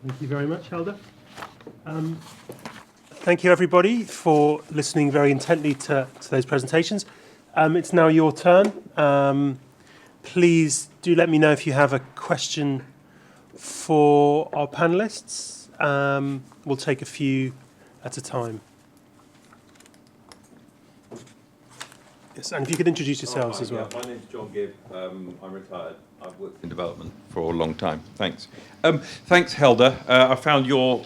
Thank you very much, Helder. Thank you, everybody, for listening very intently to those presentations. It's now your turn. Please do let me know if you have a question for our panelists. We'll take a few at a time. Yes, and if you could introduce yourselves as well. Yeah, my name's John Gibb. I'm retired. I've worked in development for a long time. Thanks. Thanks, Helder. I found your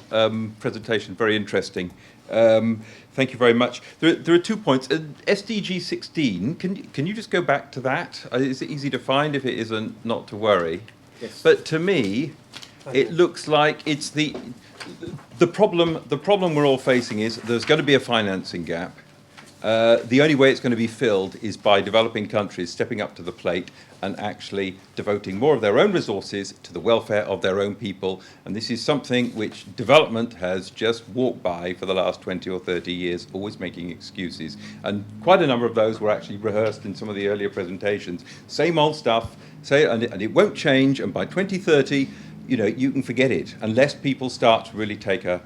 presentation very interesting. Thank you very much. There are 2 points. SDG 16, can you just go back to that? Is it easy to find? If it isn't, not to worry. Yes. But to me, it looks like it's the problem we're all facing is there's going to be a financing gap. The only way it's going to be filled is by developing countries stepping up to the plate and actually devoting more of their own resources to the welfare of their own people. And this is something which development has just walked by for the last 20 or 30 years, always making excuses. And quite a number of those were actually rehearsed in some of the earlier presentations. Same old stuff, and it won't change. And by 2030, you can forget it unless people start to really take a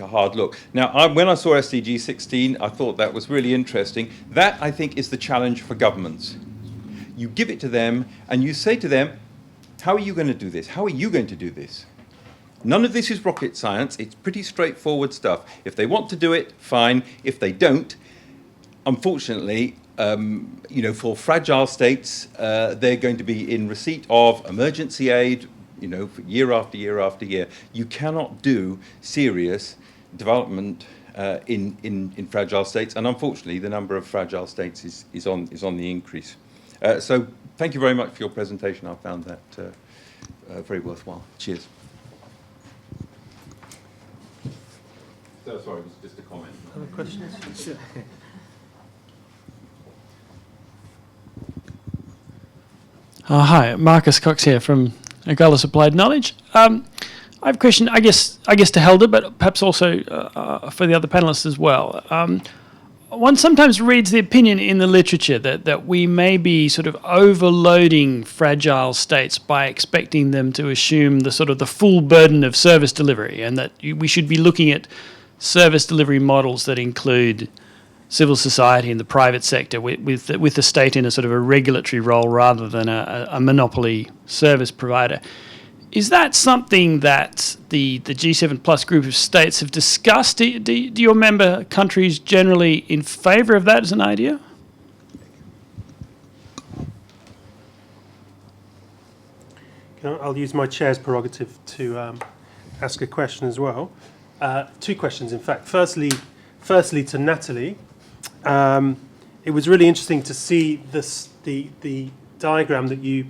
hard look. Now, when I saw SDG 16, I thought that was really interesting. That, I think, is the challenge for governments. You give it to them, and you say to them, how are you going to do this? How are you going to do this? None of this is rocket science. It's pretty straightforward stuff. If they want to do it, fine. If they don't, unfortunately, for fragile states, they're going to be in receipt of emergency aid, for year after year after year. You cannot do serious development in fragile states, and unfortunately, the number of fragile states is on the increase. So, thank you very much for your presentation. I found that very worthwhile. Cheers. So, sorry, it was just a comment. Other questions? Sure. Hi, Marcus Cox here from Addis Applied Knowledge. I have a question, I guess to Helder, but perhaps also for the other panelists as well. One sometimes reads the opinion in the literature that we may be sort of overloading fragile states by expecting them to assume the full burden of service delivery, and that we should be looking at service delivery models that include civil society and the private sector with the state in a sort of a regulatory role rather than a monopoly service provider. Is that something that the G7 plus group of states have discussed? Do your member countries generally in favour of that as an idea? I'll use my chair's prerogative to ask a question as well. 2 questions, in fact. Firstly to Natalie. It was really interesting to see the diagram that you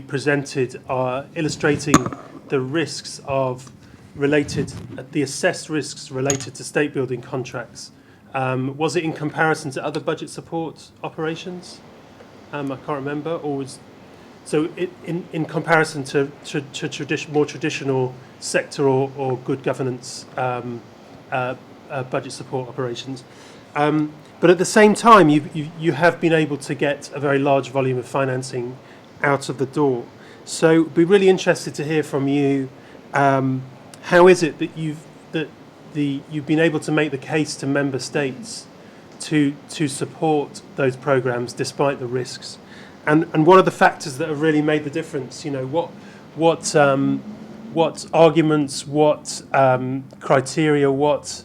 presented illustrating the risks the assessed risks related to state building contracts. Was it in comparison to other budget support operations? I can't remember. Or was in comparison to more traditional sector or good governance budget support operations. But at the same time, you have been able to get a very large volume of financing out of the door. So I'd be really interested to hear from you. How is it that you've been able to make the case to member states to support those programs despite the risks, and what are the factors that have really made the difference? What arguments, what criteria, what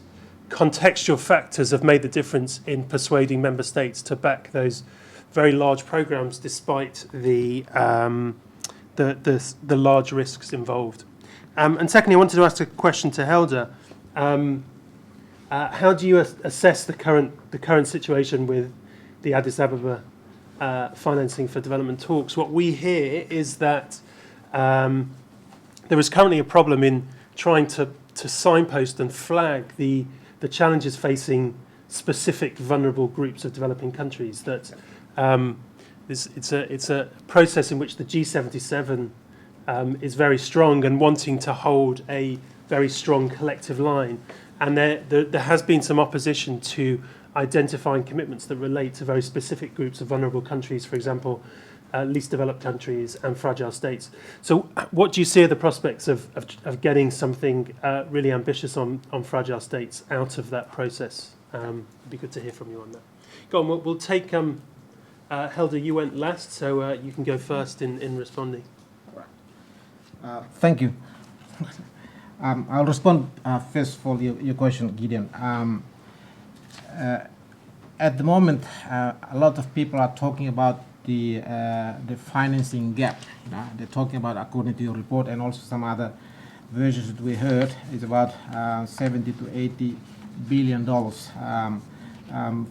contextual factors have made the difference in persuading member states to back those very large programs despite the large risks involved? And secondly, I wanted to ask a question to Helder. How do you assess the current situation with the Addis Ababa financing for development talks? What we hear is that there is currently a problem in trying to signpost and flag the challenges facing specific vulnerable groups of developing countries. That it's a process in which the G77 is very strong and wanting to hold a very strong collective line. And there has been some opposition to identifying commitments that relate to very specific groups of vulnerable countries, for example, least developed countries and fragile states. So what do you see are the prospects of getting something really ambitious on fragile states out of that process? It'd be good to hear from you on that. Go on, we'll take, Helder, you went last, so you can go first in responding. Thank you. I'll respond first for your question, Gideon. At the moment, a lot of people are talking about the financing gap. They're talking about, according to your report and also some other versions that we heard, is about 70 to 80 billion dollars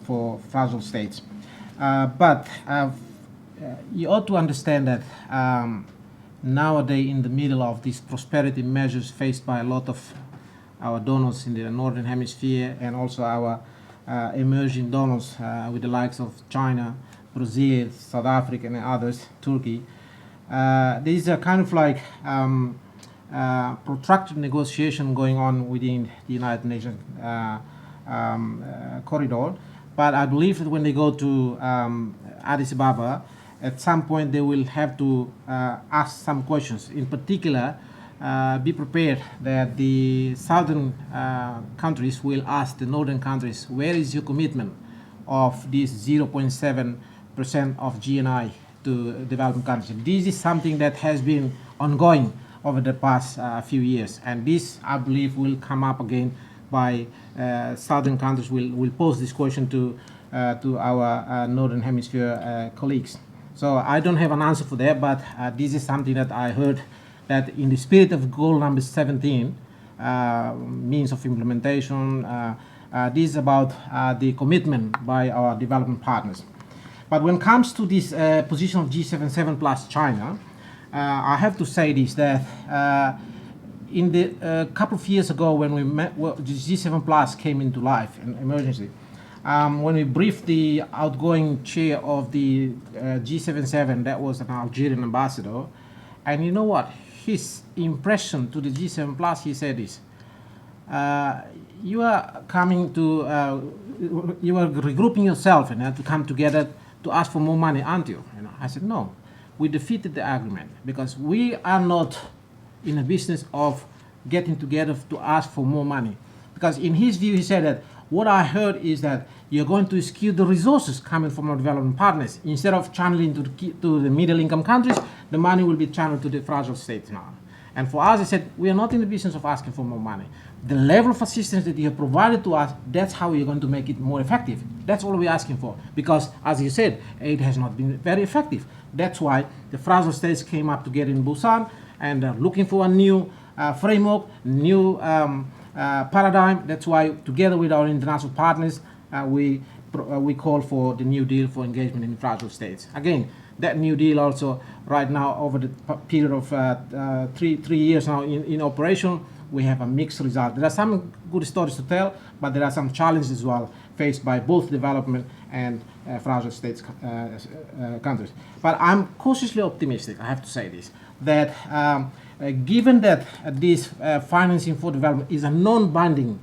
for fragile states. But you ought to understand that nowadays, in the middle of these prosperity measures faced by a lot of our donors in the Northern Hemisphere and also our emerging donors with the likes of China, Brazil, South Africa, and others, Turkey, there is a kind of like protracted negotiation going on within the United Nations corridor. But I believe that when they go to Addis Ababa, at some point they will have to ask some questions. In particular, be prepared that the southern countries will ask the northern countries, where is your commitment of this 0.7% of GNI to developing countries? This is something that has been ongoing over the past few years, and this, I believe, will come up again by southern countries will pose this question to our northern hemisphere colleagues. So I don't have an answer for that, but this is something that I heard, that in the spirit of goal number 17, means of implementation, this is about the commitment by our development partners. But when it comes to this position of G77 plus China, I have to say this, that in the couple of years ago when we met, well, G7 plus came into life, an emergency, when we briefed the outgoing chair of the G77, that was an Algerian ambassador, and you know what? His impression to the G7 plus, he said this: you are coming to, you are regrouping yourself and to come together to ask for more money, aren't you? I said, no, we defeated the agreement because we are not in a business of getting together to ask for more money. Because in his view, he said that what I heard is that you're going to skew the resources coming from our development partners. Instead of channeling to the middle-income countries, the money will be channeled to the fragile states now. And for us, I said, we are not in the business of asking for more money. The level of assistance that you have provided to us, that's how you're going to make it more effective. That's all we're asking for. Because, as you said, aid has not been very effective. That's why the fragile states came up together in Busan and are looking for a new framework, new paradigm. That's why, together with our international partners, we call for the New Deal for engagement in fragile states. Again, that New Deal also, right now, over the period of three years now in operation, we have a mixed result. There are some good stories to tell, but there are some challenges as well faced by both development and fragile states countries. But I'm cautiously optimistic, I have to say this, that given that this financing for development is a non-binding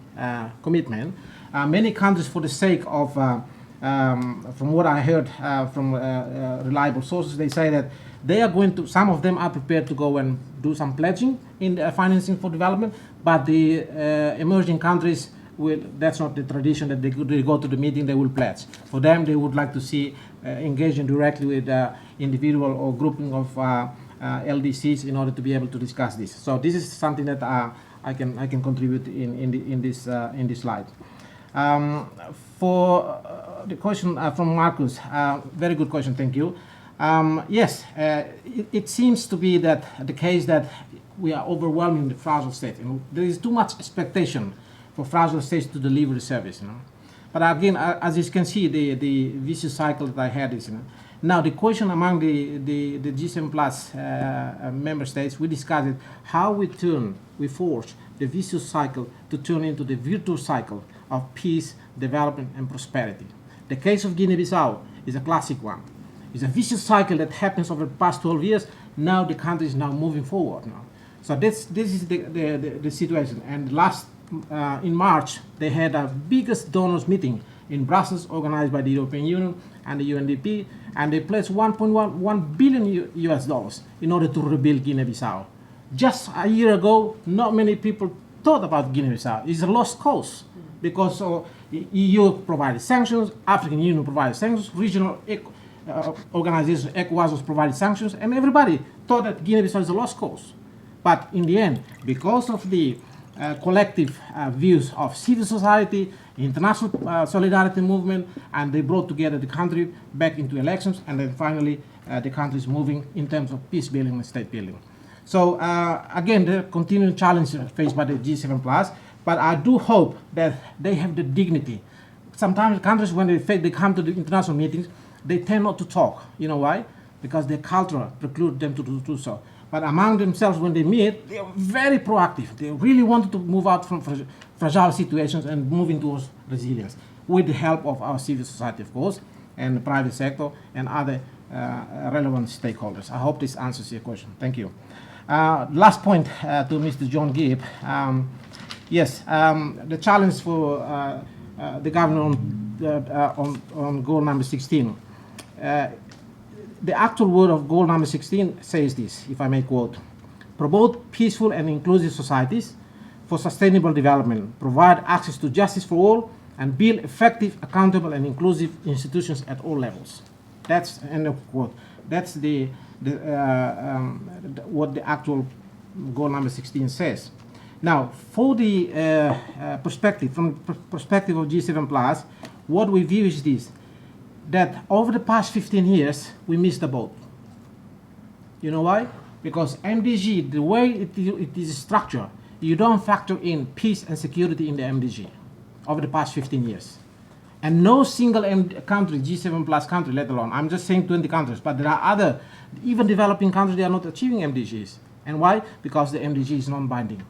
commitment, many countries, for the sake of, from what I heard from reliable sources, they say that they are going to, some of them are prepared to go and do some pledging in the financing for development, but the emerging countries will, that's not the tradition that they go to the meeting, they will pledge. For them, they would like to see engaging directly with individual or grouping of LDCs in order to be able to discuss this. So this is something that I can contribute in this slide. For the question from Marcus, very good question, thank you. Yes, it seems to be that the case that we are overwhelming the fragile state. There is too much expectation for fragile states to deliver the service. But again, as you can see, the vicious cycle that I had is. Now, the question among the G7 plus member states, we discussed it, how we force the vicious cycle to turn into the virtuous cycle of peace, development, and prosperity. The case of Guinea-Bissau is a classic one. It's a vicious cycle that happens over the past 12 years. Now the country is now moving forward. So this is the situation. And in March, they had a biggest donors meeting in Brussels, organized by the European Union and the UNDP, and they pledged 1.1 billion US dollars in order to rebuild Guinea-Bissau. Just a year ago, not many people thought about Guinea-Bissau. It's a lost cause because EU provided sanctions, African Union provided sanctions, regional organizations, ECOWAS provided sanctions, and everybody thought that Guinea-Bissau is a lost cause. But in the end, because of the collective views of civil society, international solidarity movement, and they brought together the country back into elections, and then finally the country is moving in terms of peace building and state building. So again, the continuing challenges faced by the G7+, but I do hope that they have the dignity. Sometimes countries, when they come to the international meetings, they tend not to talk. You know why? Because their culture precludes them to do so. But among themselves, when they meet, they are very proactive. They really wanted to move out from fragile situations and move into resilience with the help of our civil society, of course, and the private sector and other relevant stakeholders. I hope this answers your question. Thank you. Last point to Mr. John Gibb. Yes, the challenge for the government on goal number 16. The actual word of goal number 16 says this, if I may quote: promote peaceful and inclusive societies for sustainable development, provide access to justice for all, and build effective, accountable, and inclusive institutions at all levels. That's end of quote. That's what the actual goal number 16 says. Now, for the perspective, from the perspective of G7+, what we view is this: that over the past 15 years, we missed the boat. You know why? Because MDG, the way it is structured, you don't factor in peace and security in the MDG over the past 15 years. And no single country, G7+ country, let alone, I'm just saying 20 countries, but there are other, even developing countries, they are not achieving MDGs. And why? Because the MDG is non-binding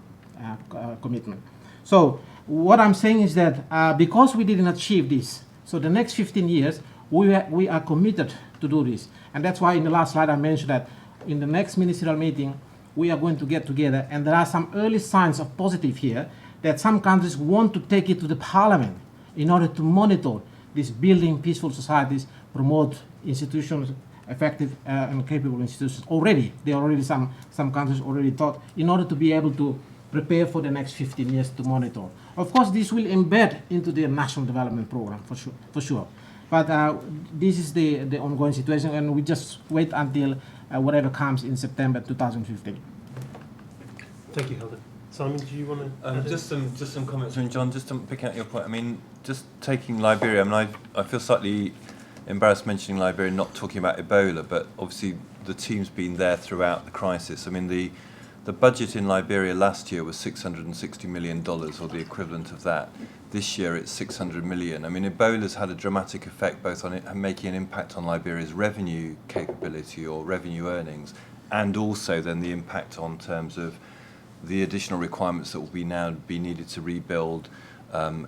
commitment. So what I'm saying is that because we didn't achieve this, so the next 15 years, we are committed to do this. And that's why in the last slide I mentioned that in the next ministerial meeting, we are going to get together, and there are some early signs of positive here, that some countries want to take it to the parliament in order to monitor this building peaceful societies, promote institutions, effective and capable institutions. Already, there are already some countries already thought, in order to be able to prepare for the next 15 years to monitor. Of course, this will embed into the national development program, for sure. But this is the ongoing situation, and we just wait until whatever comes in September 2015. Thank you, Hilda. Simon, do you want to? Just some comments from John, just to pick out your point. I mean, just taking Liberia, I mean, I feel slightly embarrassed mentioning Liberia, not talking about Ebola, but obviously the team's been there throughout the crisis. I mean, the budget in Liberia last year was $660 million, or the equivalent of that. This year it's 600 million. I mean, Ebola's had a dramatic effect both on it and making an impact on Liberia's revenue capability or revenue earnings, and also then the impact on terms of the additional requirements that will be needed to rebuild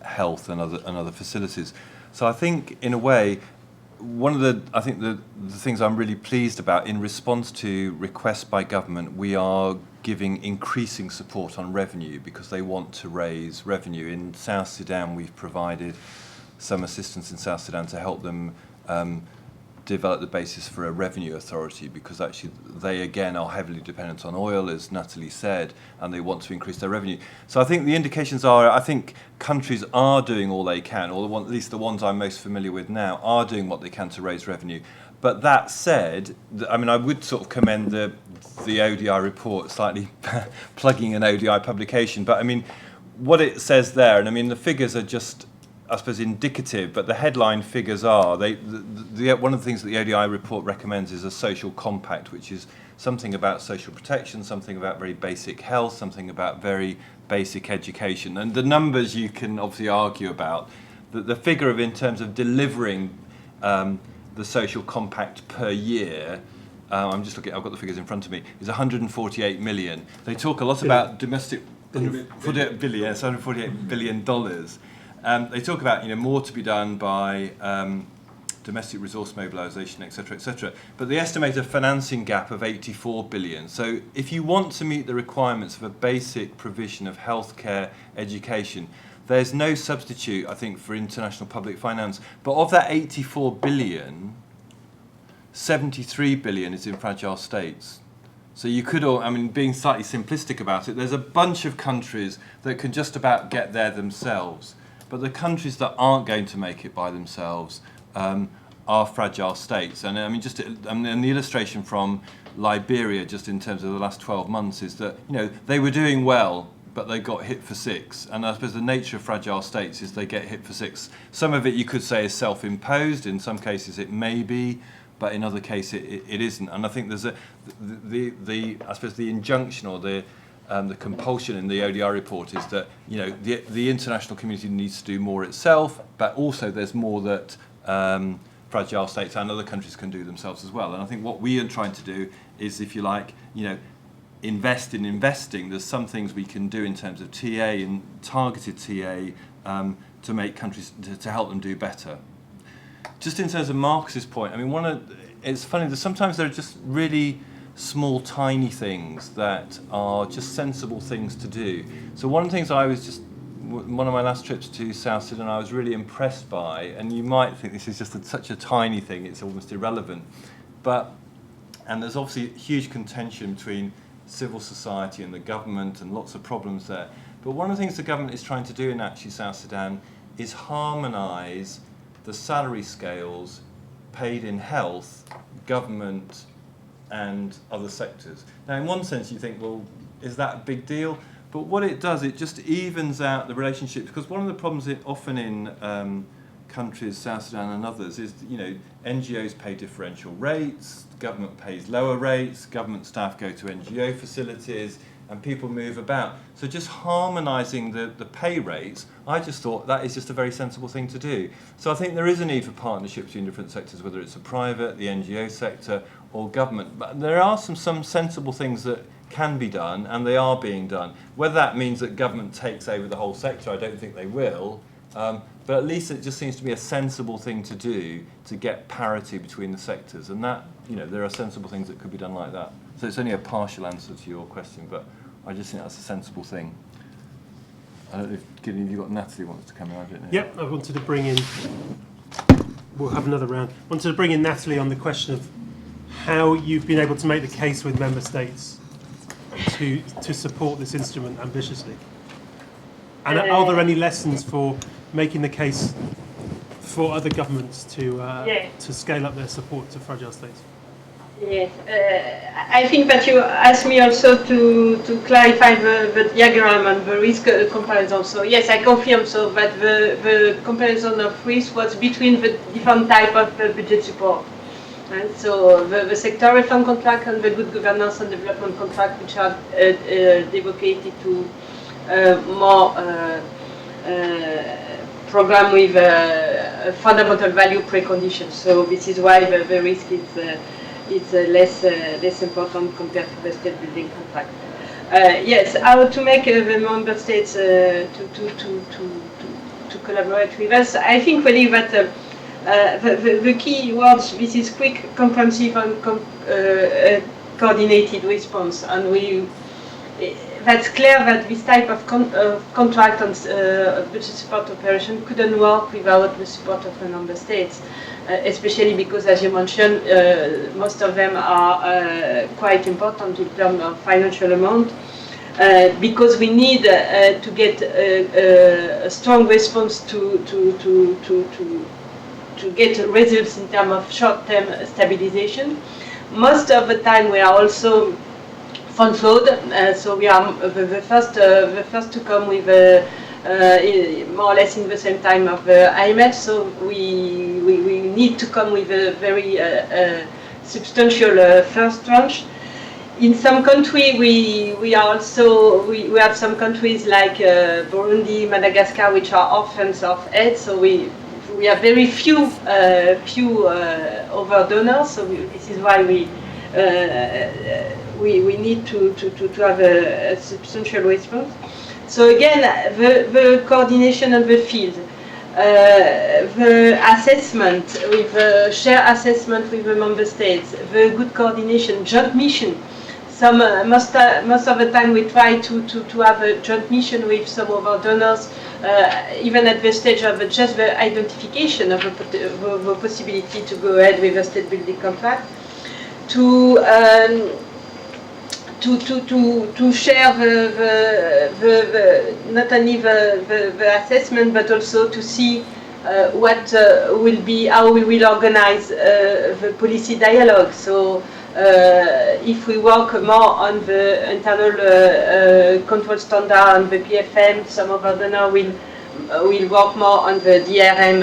health and other facilities. So I think, in a way, one of the things I'm really pleased about, in response to requests by government, we are giving increasing support on revenue because they want to raise revenue. In South Sudan, we've provided some assistance in South Sudan to help them develop the basis for a revenue authority, because actually they again are heavily dependent on oil, as Natalie said, and they want to increase their revenue. So I think the indications are, I think countries are doing all they can, or at least the ones I'm most familiar with now are doing what they can to raise revenue. But that said, I mean, I would sort of commend the ODI report, slightly plugging an ODI publication, but I mean, what it says there, and I mean, the figures are just, I suppose, indicative, but the headline figures are, one of the things that the ODI report recommends is a social compact, which is something about social protection, something about very basic health, something about very basic education. And the numbers you can obviously argue about. The figure of, in terms of delivering the social compact per year, I'm just looking, I've got the figures in front of me, is 148 million. They talk a lot about domestic, $148 billion. They talk about more to be done by domestic resource mobilisation, etc., etc. But they estimate a financing gap of 84 billion. So if you want to meet the requirements of a basic provision of healthcare, education, there's no substitute, I think, for international public finance. But of that 84 billion, 73 billion is in fragile states. So you could, being slightly simplistic about it, there's a bunch of countries that can just about get there themselves. But the countries that aren't going to make it by themselves are fragile states. And and the illustration from Liberia, just in terms of the last 12 months, is that they were doing well, but they got hit for six. And I suppose the nature of fragile states is they get hit for six. Some of it you could say is self-imposed. In some cases it may be, but in other cases it isn't. And I think there's the injunction or the compulsion in the ODR report is that the international community needs to do more itself, but also there's more that fragile states and other countries can do themselves as well. And I think what we are trying to do is, if you like, invest in investing. There's some things we can do in terms of TA and targeted TA to make countries to help them do better. Just in terms of Marcus's point, it's funny that sometimes there are just really small, tiny things that are just sensible things to do. So one of the things one of my last trips to South Sudan, I was really impressed by, and you might think this is just such a tiny thing, it's almost irrelevant, and there's obviously huge contention between civil society and the government and lots of problems there. But one of the things the government is trying to do in actually South Sudan is harmonise the salary scales paid in health, government, and other sectors. Now, in one sense, you think, well, is that a big deal? But what it does, it just evens out the relationships. Because one of the problems often in countries, South Sudan and others, is NGOs pay differential rates, government pays lower rates, government staff go to NGO facilities, and people move about. So just harmonising the pay rates, I just thought that is just a very sensible thing to do. So I think there is a need for partnership between different sectors, whether it's the private, the NGO sector, or government. But there are some sensible things that can be done, and they are being done. Whether that means that government takes over the whole sector, I don't think they will. But at least it just seems to be a sensible thing to do to get parity between the sectors. And that, there are sensible things that could be done like that. So it's only a partial answer to your question, but I just think that's a sensible thing. I don't know if, Gideon, you've got Natalie wants to come in, I don't know. Yep, I wanted to bring in, we'll have another round. I wanted to bring in Natalie on the question of how you've been able to make the case with member states to support this instrument ambitiously. And are there any lessons for making the case for other governments to scale up their support to fragile states? Yes, I think that you asked me also to clarify the diagram and the risk comparison. So yes, I confirm so that the comparison of risk was between the different type of budget support. Right? So the sector reform contract and the good governance and development contract, which are devoted to more program with fundamental value preconditions. So this is why the risk is less important compared to the state building contract. Yes, how to make the member states to collaborate with us. I think really that the key words, this is quick, comprehensive and coordinated response, and that's clear that this type of contract and budget support operation couldn't work without the support of the member states, especially because, as you mentioned, most of them are quite important in terms of financial amount, because we need to get a strong response to get results in terms of short-term stabilization. Most of the time we are also front-load, so we are the first to come with more or less in the same time of IMF. So we need to come with a very substantial first tranche. In some countries, we have some countries like Burundi, Madagascar, which are orphans of aid. So we have very few over donors. So this is why we need to have a substantial response. So again, the coordination of the field, the assessment with shared assessment with the member states, the good coordination, joint mission. most of the time we try to have a joint mission with some of our donors, even at the stage of just the identification of the possibility to go ahead with a state building contract, to share not only the assessment, but also to see what will be, how we will organize the policy dialogue. So if we work more on the internal control standard and the PFM, some of our donors will work more on the DRM,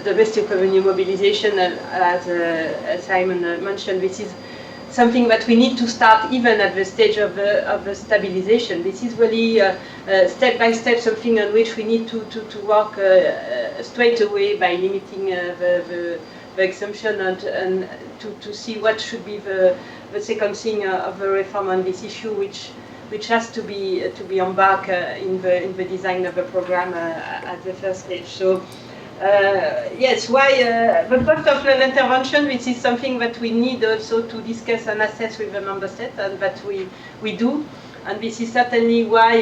domestic revenue mobilization, as Simon mentioned. This is something that we need to start even at the stage of the stabilization. This is really step by step something on which we need to work straight away by limiting the exemption and to see what should be the sequencing of the reform on this issue, which has to be embarked in the design of the program at the first stage. So. Yes, why the cost of non-intervention, which is something that we need also to discuss and assess with the member states, and that we do. And this is certainly why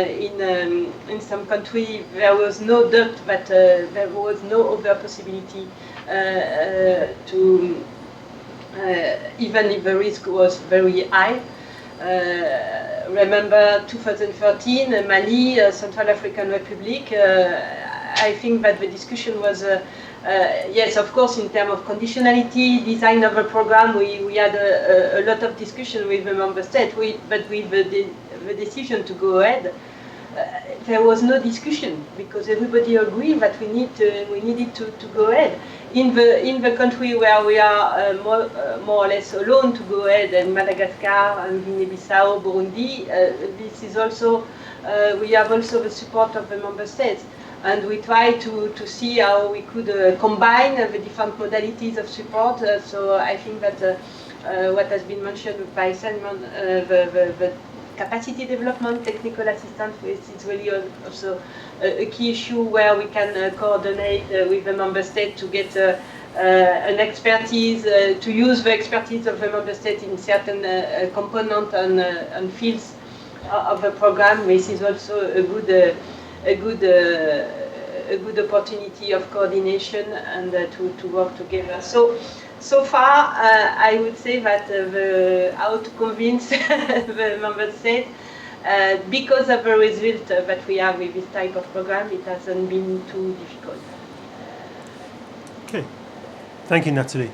in some countries there was no doubt that there was no other possibility to, even if the risk was very high. Remember 2013, Mali, Central African Republic, I think that the discussion was, yes, of course, in terms of conditionality, design of a program, we had a lot of discussion with the member state, but with the decision to go ahead, there was no discussion because everybody agreed that we needed to go ahead. In the country where we are more or less alone to go ahead, and Madagascar and Guinea-Bissau, Burundi, this is also we have also the support of the member states. And we try to see how we could combine the different modalities of support. So I think that what has been mentioned by Simon, the capacity development, technical assistance, which is really also a key issue where we can coordinate with the member state to get an expertise, to use the expertise of the member state in certain components and fields of the program, which is also a good opportunity of coordination and to work together. So far, I would say that how to convince the member state, because of the result that we have with this type of program, it hasn't been too difficult. Okay, thank you, Natalie.